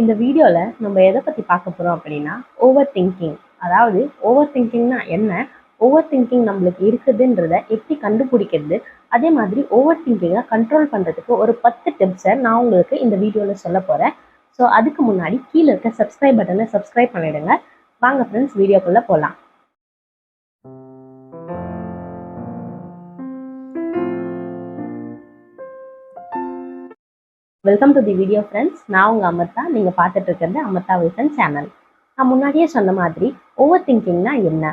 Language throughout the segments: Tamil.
இந்த வீடியோல நம்ம எதை பத்தி பார்க்க போறோம் அப்படின்னா ஓவர் திங்கிங். அதாவது ஓவர் திங்கிங்னா என்ன, ஓவர் திங்கிங் நம்மளுக்கு இருக்குதுன்றத எப்படி கண்டுபிடிக்கிறது, அதே மாதிரி ஓவர் திங்கிங்கை கண்ட்ரோல் பண்றதுக்கு ஒரு 10 டிப்ஸை நான் உங்களுக்கு இந்த வீடியோல சொல்ல போறேன். ஸோ அதுக்கு முன்னாடி கீழே இருக்க சப்ஸ்கிரைப் பட்டனை சப்ஸ்கிரைப் பண்ணிடுங்க. வாங்க ஃப்ரெண்ட்ஸ், வீடியோக்குள்ள போகலாம். Welcome to the video friends. நான் உங்கள் அமிர்தா. நீங்கள் பார்த்துட்டு இருக்கிறது அமிர்தா வில்சன் சேனல். நான் முன்னாடியே சொன்ன மாதிரி ஓவர் திங்கிங்னா என்ன,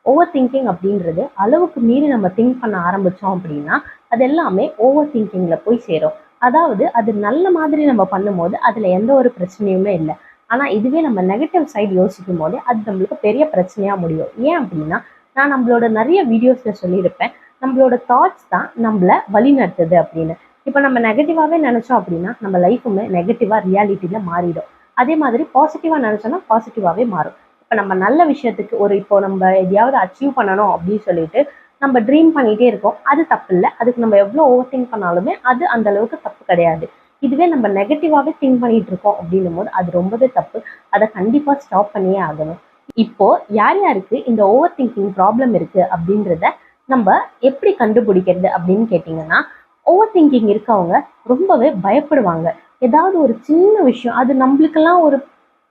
ஓவர் திங்கிங் அப்படின்றது அளவுக்கு மீறி நம்ம திங்க் பண்ண ஆரம்பித்தோம் அப்படின்னா அது எல்லாமே ஓவர் திங்கிங்கில் போய் சேரும். அதாவது அது நல்ல மாதிரி நம்ம பண்ணும்போது அதில் எந்த ஒரு பிரச்சனையுமே இல்லை. ஆனால் இதுவே நம்ம நெகட்டிவ் சைடு யோசிக்கும் போது அது நம்மளுக்கு பெரிய பிரச்சனையாக முடியும். ஏன் அப்படின்னா, நான் நம்மளோட நிறைய வீடியோஸில் சொல்லியிருப்பேன், நம்மளோட தாட்ஸ் தான் நம்மளை வழி நடத்துது அப்படின்னு. இப்போ நம்ம நெகட்டிவாகவே நினச்சோம் அப்படின்னா நம்ம லைஃபுமே நெகட்டிவாக ரியாலிட்டியில் மாறிடும். அதே மாதிரி பாசிட்டிவாக நினச்சோன்னா பாசிட்டிவாகவே மாறும். இப்போ நம்ம நல்ல விஷயத்துக்கு இப்போ நம்ம எதையாவது அச்சீவ் பண்ணணும் அப்படின்னு சொல்லிட்டு நம்ம ட்ரீம் பண்ணிகிட்டே இருக்கோம், அது தப்பு இல்லை. அதுக்கு நம்ம எவ்வளோ ஓவர் திங்க் பண்ணாலுமே அது அந்த அளவுக்கு தப்பு கிடையாது. இதுவே நம்ம நெகட்டிவாகவே திங்க் பண்ணிட்டு இருக்கோம் அப்படின்னும் போது அது ரொம்பவே தப்பு. அதை கண்டிப்பாக ஸ்டாப் பண்ணியே ஆகணும். இப்போ யார் யாருக்கு இந்த ஓவர் திங்கிங் ப்ராப்ளம் இருக்குது அப்படின்றத நம்ம எப்படி கண்டுபிடிக்கிறது அப்படின்னு கேட்டிங்கன்னா, ஓவர் திங்கிங் இருக்கவங்க ரொம்பவே பயப்படுவாங்க. ஏதாவது ஒரு சின்ன விஷயம் அது நம்மளுக்கெல்லாம் ஒரு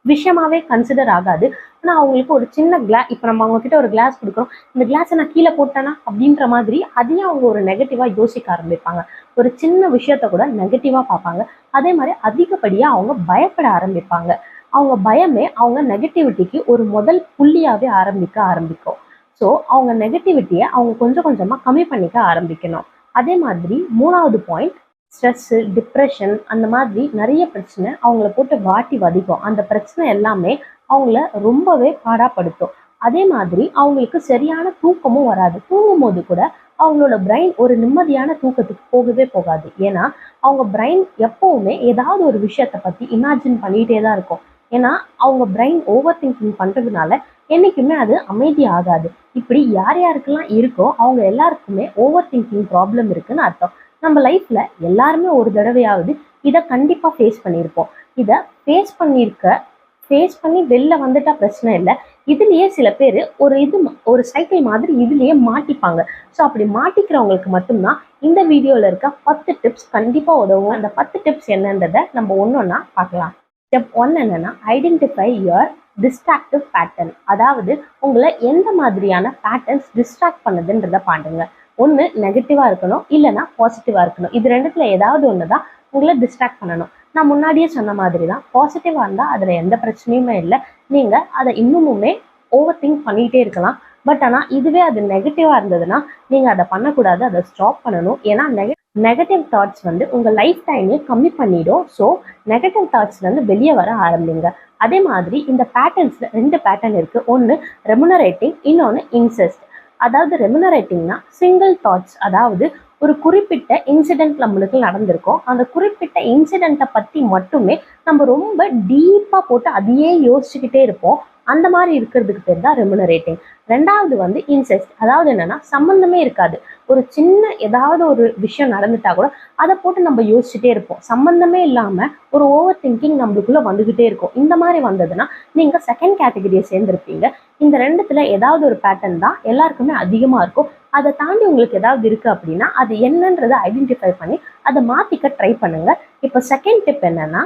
விஷயமாவே கன்சிடர் ஆகாது. ஆனால் அவங்களுக்கு ஒரு சின்ன இப்போ நம்ம அவங்க கிட்ட ஒரு கிளாஸ் கொடுக்குறோம், இந்த கிளாஸை நான் கீழே போட்டேனா அப்படின்ற மாதிரி அதையும் அவங்க ஒரு நெகட்டிவாக யோசிக்க ஆரம்பிப்பாங்க. ஒரு சின்ன விஷயத்த கூட நெகட்டிவாக பார்ப்பாங்க. அதே மாதிரி அதிகப்படியாக அவங்க பயப்பட ஆரம்பிப்பாங்க. அவங்க பயமே அவங்க நெகட்டிவிட்டிக்கு ஒரு முதல் புள்ளியாகவே ஆரம்பிக்கும். ஸோ அவங்க நெகட்டிவிட்டியை அவங்க கொஞ்சம் கொஞ்சமாக கம்மி பண்ணிக்க ஆரம்பிக்கணும். அதே மாதிரி 3வது பாயிண்ட், ஸ்ட்ரெஸ்ஸு, டிப்ரெஷன், அந்த மாதிரி நிறைய பிரச்சனை அவங்கள போட்டு வாட்டி வதைக்கும். அந்த பிரச்சனை எல்லாமே அவங்கள ரொம்பவே பாடாப்படுத்தும். அதே மாதிரி அவங்களுக்கு சரியான தூக்கமும் வராது. தூங்கும் போது கூட அவங்களோட பிரெயின் ஒரு நிம்மதியான தூக்கத்துக்கு போகவே போகாது. ஏன்னா அவங்க பிரெயின் எப்பவுமே ஏதாவது ஒரு விஷயத்த பற்றி இமேஜின் பண்ணிகிட்டே தான் இருக்கும். ஏன்னா அவங்க பிரெயின் ஓவர் திங்கிங் பண்ணுறதுனால என்றைக்குமே அது அமைதி ஆகாது. இப்படி யார் யாருக்கெல்லாம் இருக்கோ அவங்க எல்லாருக்குமே ஓவர் திங்கிங் ப்ராப்ளம் இருக்குன்னு அர்த்தம். நம்ம லைஃப்ல எல்லாருமே ஒரு தடவையாவது இதை கண்டிப்பாக ஃபேஸ் பண்ணியிருப்போம். இதை ஃபேஸ் பண்ணி வெளில வந்துட்டா பிரச்சனை இல்லை. இதுலேயே சில பேர் ஒரு சைக்கிள் மாதிரி இதுலேயே மாட்டிப்பாங்க. ஸோ அப்படி மாட்டிக்கிறவங்களுக்கு மட்டும்தான் இந்த வீடியோவில் இருக்க 10 டிப்ஸ் கண்டிப்பாக உதவும். அந்த 10 டிப்ஸ் என்னன்றதை நம்ம ஒன்றொன்னா பார்க்கலாம். ஸ்டெப் 1 என்னன்னா, ஐடென்டிஃபை யுவர் டிஸ்ட்ராக்டிவ் பேட்டர்ன். அதாவது உங்களை எந்த மாதிரியான பேட்டர்ன்ஸ் டிஸ்ட்ராக்ட் பண்ணுதுன்றதை பாருங்க. ஒன்று நெகட்டிவாக இருக்கணும், இல்லைன்னா பாசிட்டிவாக இருக்கணும். இது ரெண்டுத்துல ஏதாவது ஒன்று தான் உங்களை டிஸ்ட்ராக்ட் பண்ணணும். நான் முன்னாடியே சொன்ன மாதிரி தான், பாசிட்டிவாக இருந்தால் அதில் எந்த பிரச்சனையுமே இல்லை. நீங்கள் அதை இன்னுமுமே ஓவர் திங்க் பண்ணிகிட்டே இருக்கலாம். பட் ஆனால் இதுவே அது நெகட்டிவாக இருந்ததுன்னா நீங்கள் அதை பண்ணக்கூடாது, அதை ஸ்டாப் பண்ணணும். ஏன்னா நெகட்டிவ் தாட்ஸ் உங்கள் லைஃப் டைமே கம்மி பண்ணிடும். ஸோ நெகட்டிவ் தாட்ஸ்லேருந்து வெளியே வர ஆரம்பிங்க. அதே மாதிரி இந்த பேட்டர்ன்ஸில் 2 பேட்டர்ன் இருக்குது. ஒன்று ரெமுனரேட்டிங், இன்னொன்று இன்செஸ்ட். அதாவது ரெமுனரேட்டிங்னா சிங்கிள் தாட்ஸ். அதாவது ஒரு குறிப்பிட்ட இன்சிடென்ட் நம்மளுக்கு நடந்திருக்கும், அந்த குறிப்பிட்ட இன்சிடென்ட்டை பற்றி மட்டுமே நம்ம ரொம்ப டீப்பாக போட்டு அதையே யோசிச்சுக்கிட்டே இருப்போம். அந்த மாதிரி இருக்கிறதுக்கு பேர் தான் ரெமுனரேட்டிங். 2வது இன்செஸ்ட். அதாவது என்னன்னா சம்மந்தமே இருக்காது. ஒரு சின்ன ஏதாவது ஒரு விஷயம் நடந்துட்டா கூட அதை போட்டு நம்ம யோசிச்சுட்டே இருப்போம். சம்மந்தமே இல்லாமல் ஒரு ஓவர் திங்கிங் நம்மளுக்குள்ள வந்துகிட்டே இருக்கும். இந்த மாதிரி வந்ததுன்னா நீங்கள் செகண்ட் கேட்டகரியை சேர்ந்திருப்பீங்க. இந்த 2த்துல ஏதாவது ஒரு பேட்டர்ன் தான் எல்லாருக்குமே அதிகமாக இருக்கும். அதை தாண்டி உங்களுக்கு ஏதாவது இருக்கு அப்படின்னா அது என்னன்றதை ஐடென்டிஃபை பண்ணி அதை மாற்றிக்க ட்ரை பண்ணுங்க. இப்போ செகண்ட் டிப் என்னன்னா,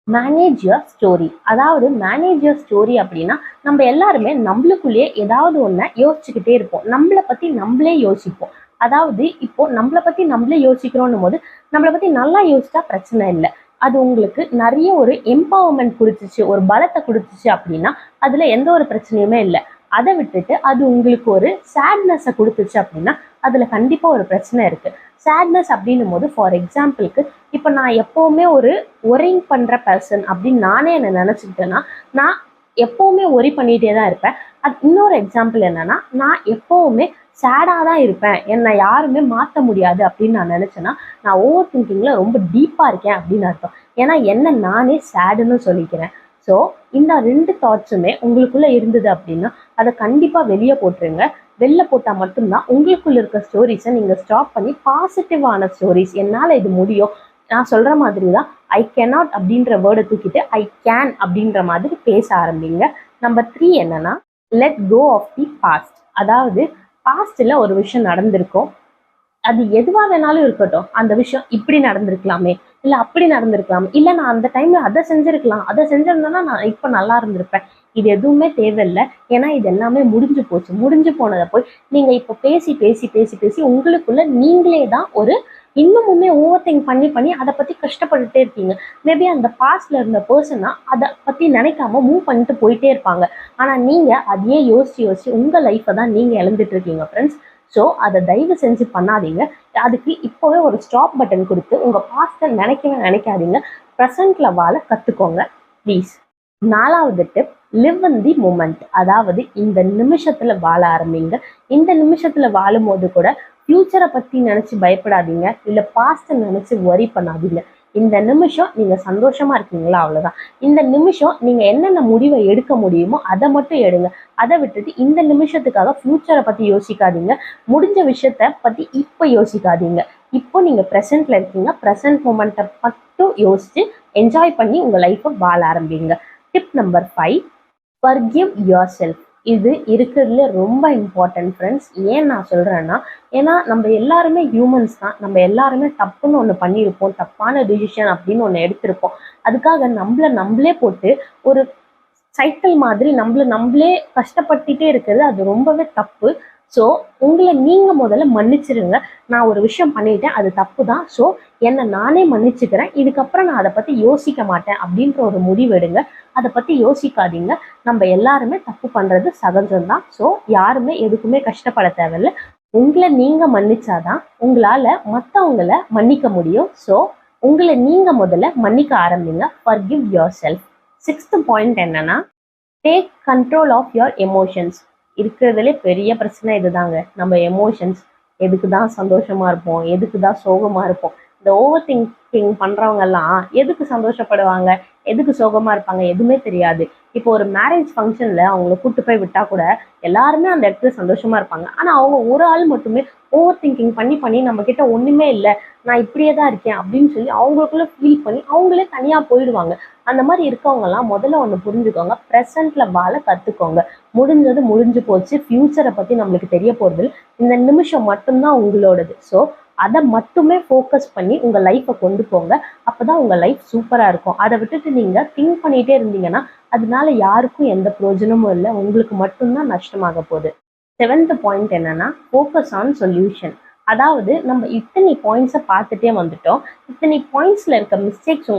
மேனேஜ் யுவர் ஸ்டோரி. அதாவது மேனேஜ் யுவர் ஸ்டோரி அப்படின்னா நம்ம எல்லாருமே நம்மளுக்குள்ளேயே ஏதாவது ஒன்றை யோசிச்சுக்கிட்டே இருப்போம். நம்மளை பற்றி நம்மளே யோசிப்போம். அதாவது இப்போ நம்மளை பற்றி நம்மளே யோசிக்கிறோன்னும் போது நம்மளை பற்றி நல்லா யோசிச்சா பிரச்சனை இல்லை. அது உங்களுக்கு நிறைய ஒரு எம்பவர்மெண்ட் கொடுத்துச்சு, ஒரு பலத்தை கொடுத்துச்சு அப்படின்னா அதில் எந்த ஒரு பிரச்சனையுமே இல்லை. அதை விட்டுட்டு அது உங்களுக்கு ஒரு சேட்னஸை கொடுத்துச்சு அப்படின்னா அதில் கண்டிப்பாக ஒரு பிரச்சனை இருக்குது. சேட்னஸ் அப்படின்னும் போது, ஃபார் எக்ஸாம்பிளுக்கு, இப்போ நான் எப்போவுமே ஒரு ஒரிங் பண்ணுற பர்சன் அப்படின்னு நானே என்னை நினச்சிக்கிட்டேன்னா நான் எப்போவுமே ஒரி பண்ணிகிட்டே தான் இருப்பேன். அது இன்னொரு எக்ஸாம்பிள் என்னன்னா, நான் எப்போவுமே சேடாக தான் இருப்பேன், என்னை யாருமே மாற்ற முடியாது அப்படின்னு நான் நினச்சேன்னா நான் ஓவர் திங்கிங்கில் ரொம்ப டீப்பாக இருக்கேன் அப்படின்னு அர்த்தம். ஏன்னா என்ன நானே சேடுன்னு சொல்லிக்கிறேன். ஸோ இந்த 2 தாட்ஸுமே உங்களுக்குள்ளே இருந்தது அப்படின்னா அதை கண்டிப்பாக வெளியே போட்டுருங்க. வெளில போட்டால் மட்டும்தான் உங்களுக்குள்ள இருக்க ஸ்டோரிஸை நீங்கள் ஸ்டாப் பண்ணி பாசிட்டிவான ஸ்டோரிஸ், என்னால் இது முடியும், நான் சொல்ற மாதிரி தான் ஐ கேனாட் அப்படின்ற வேர்டை தூக்கிட்டு ஐ கேன் அப்படின்ற மாதிரி பேச ஆரம்பிங்க. நம்பர் 3 என்னன்னா, let go of the past. அதாவது பாஸ்ட்ல ஒரு விஷயம் நடந்திருக்கும், அது எதுவா வேணாலும் இருக்கட்டும், அந்த விஷயம் இப்படி நடந்திருக்கலாமே, இல்ல அப்படி நடந்திருக்கலாம், இல்ல நான் அந்த டைம்ல அதை செஞ்சிருக்கலாம், அதை செஞ்சிருந்தேன்னா நான் இப்ப நல்லா இருந்திருப்பேன். இது எதுவுமே தேவையில்லை. ஏன்னா இது எல்லாமே முடிஞ்சு போச்சு. முடிஞ்சு போனதை போய் நீங்க இப்ப பேசி பேசி பேசி பேசி உங்களுக்குள்ள நீங்களே தான் ஒரு இன்னமுமே ஓவர் திங்க் பண்ணி பண்ணி அதை பத்தி கஷ்டப்பட்டுட்டே இருக்கீங்க. மேபி அந்த பாஸ்ட்ல இருந்த பர்சனா அதை பத்தி நினைக்காம மூவ் பண்ணிட்டு போயிட்டே இருப்பாங்க. ஆனா நீங்க அதையே யோசிச்சு யோசிச்சு உங்க லைஃப்பை தான் நீங்க இழந்துட்டு இருக்கீங்க ஃப்ரெண்ட்ஸ். ஸோ அதை தயவு செஞ்சு பண்ணாதீங்க. அதுக்கு இப்போவே ஒரு ஸ்டாப் பட்டன் கொடுத்து உங்க பாஸ்ட்டை நினைக்கவே நினைக்காதீங்க. ப்ரெசென்ட்ல வாழ கத்துக்கோங்க ப்ளீஸ். 4வது tip, live in the moment. அதாவது இந்த நிமிஷத்துல வாழ ஆரம்பிங்க. இந்த நிமிஷத்துல வாழும் போது கூட ஃபியூச்சரை பத்தி நினைச்சு பயப்படாதீங்க, இல்ல பாஸ்ட்டை நினைச்சு வரி பண்ணாதீங்க. இந்த நிமிஷம் நீங்க சந்தோஷமா இருக்கீங்களா, அவ்வளவுதான். இந்த நிமிஷம் நீங்க என்னென்ன முடிவை எடுக்க முடியுமோ அதை மட்டும் எடுங்க. அதை விட்டுட்டு இந்த நிமிஷத்துக்காக ஃபியூச்சரை பத்தி யோசிக்காதீங்க. முடிஞ்ச விஷயத்த பத்தி இப்ப யோசிக்காதீங்க. இப்போ நீங்க ப்ரெசென்ட்ல இருக்கீங்க. ப்ரெசென்ட் மூமெண்ட்டை மட்டும் யோசிச்சு என்ஜாய் பண்ணி உங்க லைஃப்பை வாழ ஆரம்பிங்க. Tip number 5, forgive yourself. இது இருக்கிறதுல ரொம்ப இம்பார்ட்டன்ட் ஃப்ரெண்ட்ஸ். ஏன் நான் சொல்றேன்னா, ஏன்னா நம்ம எல்லாருமே ஹியூமன்ஸ் தான். நம்ம எல்லாருமே தப்புன்னு ஒன்று பண்ணியிருப்போம், தப்பான டிசிஷன் அப்படின்னு ஒன்று எடுத்திருப்போம். அதுக்காக நம்மளே போட்டு ஒரு சைக்கிள் மாதிரி நம்மளே கஷ்டப்பட்டுட்டே இருக்கிறது அது ரொம்பவே தப்பு. ஸோ உங்களை நீங்க முதல்ல மன்னிச்சிருங்க. நான் ஒரு விஷயம் பண்ணிட்டேன், அது தப்பு தான். ஸோ என்னை நானே மன்னிச்சுக்கிறேன், இதுக்கப்புறம் நான் அதை பத்தி யோசிக்க மாட்டேன் அப்படின்ற ஒரு முடிவு எடுங்க. அதை பத்தி யோசிக்காதீங்க. நம்ம எல்லாருமே தப்பு பண்றது சகஜம்தான். ஸோ யாருமே எதுக்குமே கஷ்டப்பட தேவையில்லை. உங்களை நீங்க மன்னிச்சாதான் உங்களால மற்றவங்களை மன்னிக்க முடியும். ஸோ உங்களை நீங்க முதல்ல மன்னிக்க ஆரம்பிங்க. Forgive yourself. 6th point என்னன்னா, take control of your emotions. இருக்கிறதுலே பெரிய பிரச்சனை இதுதாங்க. நம்ம எமோஷன்ஸ், எதுக்கு தான் சந்தோஷமா இருப்போம், எதுக்கு தான் சோகமா இருப்போம். இந்த ஓவர் திங்கிங் பண்றவங்க எல்லாம் எதுக்கு சந்தோஷப்படுவாங்க, எதுக்கு சோகமா இருப்பாங்க, எதுவுமே தெரியாது. இப்போ ஒரு மேரேஜ் ஃபங்க்ஷன்ல அவங்களை கூட்டு போய் விட்டா கூட எல்லாருமே அந்த இடத்துல சந்தோஷமா இருப்பாங்க. ஆனா அவங்க ஒரு ஆள் மட்டுமே ஓவர் திங்கிங் பண்ணி பண்ணி நம்ம கிட்ட ஒண்ணுமே இல்லை, நான் இப்படியே தான் இருக்கேன் அப்படின்னு சொல்லி அவங்களுக்குள்ள ஃபீல் பண்ணி அவங்களே தனியா போயிடுவாங்க. அந்த மாதிரி இருக்கவங்க எல்லாம் முதல்ல ஒண்ணு புரிஞ்சுக்கோங்க, ப்ரெசென்ட்ல வாழ கத்துக்கோங்க. முடிஞ்சது முடிஞ்சு போச்சு. ஃபியூச்சரை பத்தி நம்மளுக்கு தெரிய போறது, இந்த நிமிஷம் மட்டும்தான் உங்களோடது. ஸோ அதை மட்டுமே ஃபோக்கஸ் பண்ணி உங்க லைஃப்பை கொண்டு போங்க. அப்பதான் உங்க லைஃப் சூப்பரா இருக்கும். அதை விட்டுட்டு நீங்க திங்க் பண்ணிட்டே இருந்தீங்கன்னா அதனால யாருக்கும் எந்த பிரயோஜனமும் இல்லை, உங்களுக்கு மட்டும்தான் நஷ்டமாக போகுது. 7th பாயிண்ட் என்னன்னா, ஃபோக்கஸ் ஆன் சொல்யூஷன். அதாவது நம்ம இத்தனை பாயிண்ட்ஸை பார்த்துட்டே வந்துட்டோம். இத்தனை பாயிண்ட்ஸ்ல இருக்க மிஸ்டேக்ஸ்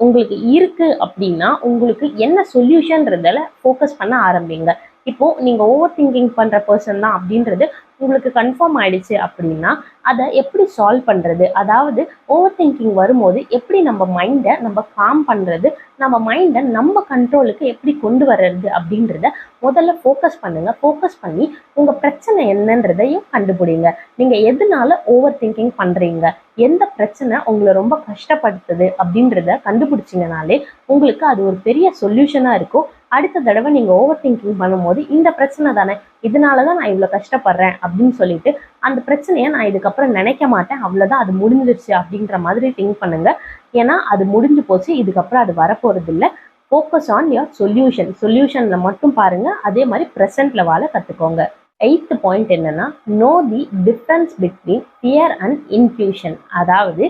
உங்களுக்கு இருக்கு அப்படின்னா உங்களுக்கு என்ன சொல்யூஷன்றதில் ஃபோக்கஸ் பண்ண ஆரம்பிங்க. இப்போ நீங்க ஓவர் திங்கிங் பண்ற பர்சன் தான் அப்படின்றது உங்களுக்கு கன்ஃபார்ம் ஆயிடுச்சு அப்படின்னா அதை எப்படி சால்வ் பண்றது, அதாவது ஓவர் திங்கிங் வரும்போது எப்படி நம்ம மைண்டை நம்ம காம் பண்றது, நம்ம மைண்டை நம்ம கண்ட்ரோலுக்கு எப்படி கொண்டு வர்றது அப்படின்றத முதல்ல ஃபோக்கஸ் பண்ணுங்க. ஃபோக்கஸ் பண்ணி உங்க பிரச்சனை என்னன்றதையும் கண்டுபிடிங்க. நீங்க எதனால ஓவர் திங்கிங் பண்றீங்க, எந்த பிரச்சனை உங்களை ரொம்ப கஷ்டப்படுத்துது அப்படின்றத கண்டுபிடிச்சிங்கனாலே உங்களுக்கு அது ஒரு பெரிய சொல்யூஷனா இருக்கும். அடுத்த தடவை நீங்க ஓவர் திங்கிங் பண்ணும்போது இந்த பிரச்சனை தானே, இதனாலதான் நான் இவ்வளவு கஷ்டப்படுறேன் அப்படின்னு சொல்லிட்டு அந்த பிரச்சனையை நான் இதுக்கப்புறம் நினைக்க மாட்டேன், அவ்வளவுதான், அது முடிஞ்சிருச்சு அப்படின்ற மாதிரி திங்க் பண்ணுங்க. ஏன்னா அது முடிஞ்சு போச்சு, இதுக்கப்புறம் அது வரப்போறது இல்லை. ஃபோக்கஸ் ஆன் யுவர் சொல்யூஷன்ல மட்டும் பாருங்க. அதே மாதிரி ப்ரெசென்ட்ல வாழ கத்துக்கோங்க. 8th பாயிண்ட் என்னன்னா, no the difference between fear and intuition. அதாவது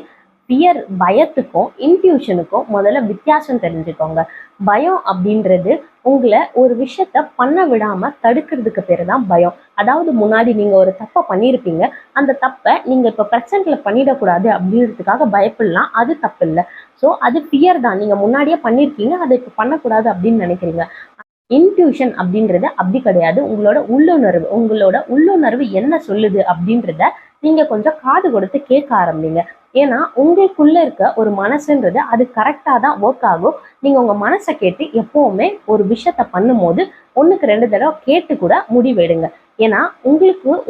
ஃபியர், பயத்துக்கும் இன்ட்யூஷனுக்கும் முதல்ல வித்தியாசம் தெரிஞ்சுக்கோங்க. பயம் அப்படின்றது உங்களை ஒரு விஷயத்த பண்ண விடாம தடுக்கிறதுக்கு பேரு தான் பயம். அதாவது முன்னாடி நீங்க ஒரு தப்பை பண்ணியிருப்பீங்க, அந்த தப்பை நீங்க இப்ப ப்ரெசென்ட்ல பண்ணிடக்கூடாது அப்படின்றதுக்காக பயப்படலாம், அது தப்பு இல்லை. ஸோ அது ஃபியர் தான், நீங்க முன்னாடியே பண்ணியிருக்கீங்க, அதை இப்ப பண்ணக்கூடாது அப்படின்னு நினைக்கிறீங்க. இன்ட்யூஷன் அப்படின்றது அப்படி கிடையாது. உங்களோட உள்ளுணர்வு என்ன சொல்லுது அப்படின்றத நீங்க கொஞ்சம் காது கொடுத்து கேட்க ஆரம்பிங்க. ஏன்னா உங்களுக்குள்ள இருக்க ஒரு மனசுன்றது அது கரெக்டா தான் ஒர்க் ஆகும். நீங்க உங்க மனசை கேட்டு எப்பவுமே ஒரு விஷயத்த பண்ணும் போது 1க்கு 2 தடவை கேட்டு கூட முடிவெடுங்க. ஏன்னா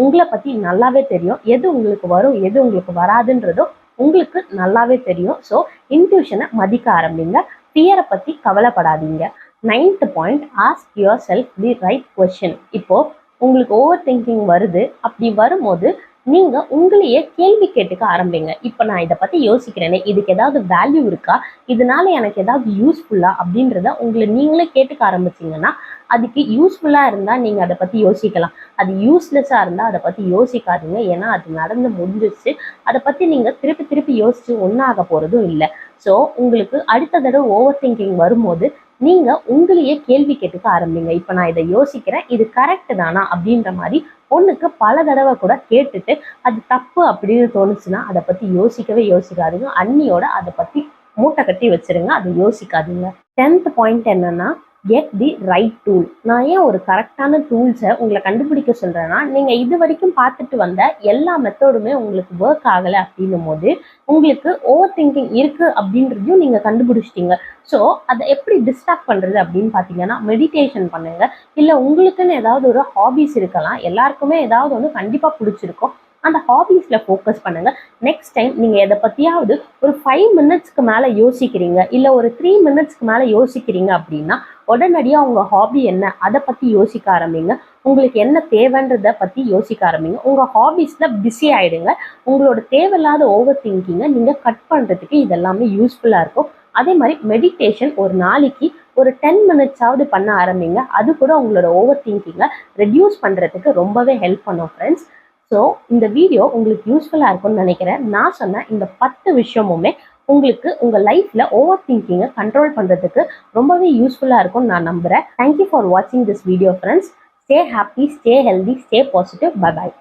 உங்களை பத்தி நல்லாவே தெரியும், எது உங்களுக்கு வரும் எது உங்களுக்கு வராதுன்றதும் உங்களுக்கு நல்லாவே தெரியும். ஸோ இன்ட்யூஷனை மதிக்க ஆரம்பிங்க. ஃபியரை பத்தி கவலைப்படாதீங்க. 9th point, ask your self the right question. இப்போ உங்களுக்கு ஓவர் திங்கிங் வருது, அப்படி வரும்போது நீங்க உங்களையே கேள்வி கேட்டுக்க ஆரம்பிங்க. இப்ப நான் இதை பத்தி யோசிக்கிறேனே, இதுக்கு ஏதாவது வேல்யூ இருக்கா, இதனால எனக்கு ஏதாவது யூஸ்ஃபுல்லா அப்படின்றத உங்களை நீங்களே கேட்டுக்க ஆரம்பிச்சீங்கன்னா, அதுக்கு யூஸ்ஃபுல்லா இருந்தா நீங்க அதை பத்தி யோசிக்கலாம். அது யூஸ்லெஸ்ஸா இருந்தா அதை பத்தி யோசிக்காதீங்க. ஏன்னா அது நடந்து முடிஞ்சிச்சு. அதை பத்தி நீங்க திருப்பி திருப்பி யோசிச்சு ஒன்னாக போறதும் இல்லை. ஸோ உங்களுக்கு அடுத்த தடவை ஓவர் திங்கிங் வரும்போது நீங்க உங்களையே கேள்வி கேட்டுக்க ஆரம்பிங்க. இப்ப நான் இதை யோசிக்கிறேன், இது கரெக்ட் தானா அப்படின்ற மாதிரி ஒண்ணுக்கு பல தடவை கூட கேட்டுட்டு அது தப்பு அப்படின்னு தோணுச்சுன்னா அதை பத்தி யோசிக்கவே யோசிக்காதீங்க. அண்ணியோட அதை பத்தி மூட்டை கட்டி வச்சிருங்க, அதை யோசிக்காதீங்க. 10th பாயிண்ட் என்னன்னா, கெட் தி ரைட் டூல். நான் ஏன் ஒரு கரெக்டான டூல்ஸை உங்களை கண்டுபிடிக்க சொல்றேன்னா, நீங்க இது வரைக்கும் பார்த்துட்டு வந்த எல்லா மெத்தடுமே உங்களுக்கு ஒர்க் ஆகலை அப்படின்னும் போது உங்களுக்கு ஓவர் திங்கிங் இருக்கு அப்படின்றதையும் நீங்க கண்டுபிடிச்சிட்டீங்க. ஸோ அதை எப்படி டிஸ்ட்ராக்ட் பண்றது அப்படின்னு பார்த்தீங்கன்னா, மெடிடேஷன் பண்ணுங்க. இல்லை உங்களுக்குன்னு ஏதாவது ஒரு ஹாபிஸ் இருக்கலாம், எல்லாருக்குமே ஏதாவது ஒன்று கண்டிப்பாக பிடிச்சிருக்கும். அந்த ஹாபிஸ்ல ஃபோக்கஸ் பண்ணுங்க. நெக்ஸ்ட் டைம் நீங்க எதை பத்தியாவது ஒரு 5 மினிட்ஸ்க்கு மேல யோசிக்கிறீங்க, இல்ல ஒரு 3 மினிட்ஸ்க்கு மேல யோசிக்கிறீங்க அப்படின்னா உடனடியா உங்க ஹாபி என்ன அதை பத்தி யோசிக்க ஆரம்பிங்க. உங்களுக்கு என்ன தேவைன்றத பத்தி யோசிக்க ஆரம்பிங்க. உங்க ஹாபிஸ்ல பிஸி ஆயிடுங்க. உங்களோட தேவையில்லாத ஓவர் திங்கிங்கை நீங்க கட் பண்றதுக்கு இதெல்லாமே யூஸ்ஃபுல்லா இருக்கும். அதே மாதிரி மெடிடேஷன் ஒரு நாளைக்கு ஒரு 10 மினிட்ஸாவது பண்ண ஆரம்பிங்க. அது கூட உங்களோட ஓவர் திங்கிங்கை ரெடியூஸ் பண்றதுக்கு ரொம்பவே ஹெல்ப் பண்ணும் ஃப்ரெண்ட்ஸ். ஸோ இந்த வீடியோ உங்களுக்கு யூஸ்ஃபுல்லாக இருக்கும்னு நினைக்கிறேன். நான் சொன்ன இந்த 10 விஷயமுமே உங்களுக்கு உங்கள் லைஃப்பில் ஓவர் திங்கிங்கை கண்ட்ரோல் பண்ணுறதுக்கு ரொம்பவே யூஸ்ஃபுல்லாக இருக்கும்னு நான் நம்புகிறேன். தேங்க்யூ ஃபார் வாட்சிங் this video friends. Stay happy, stay healthy, stay positive. Bye bye.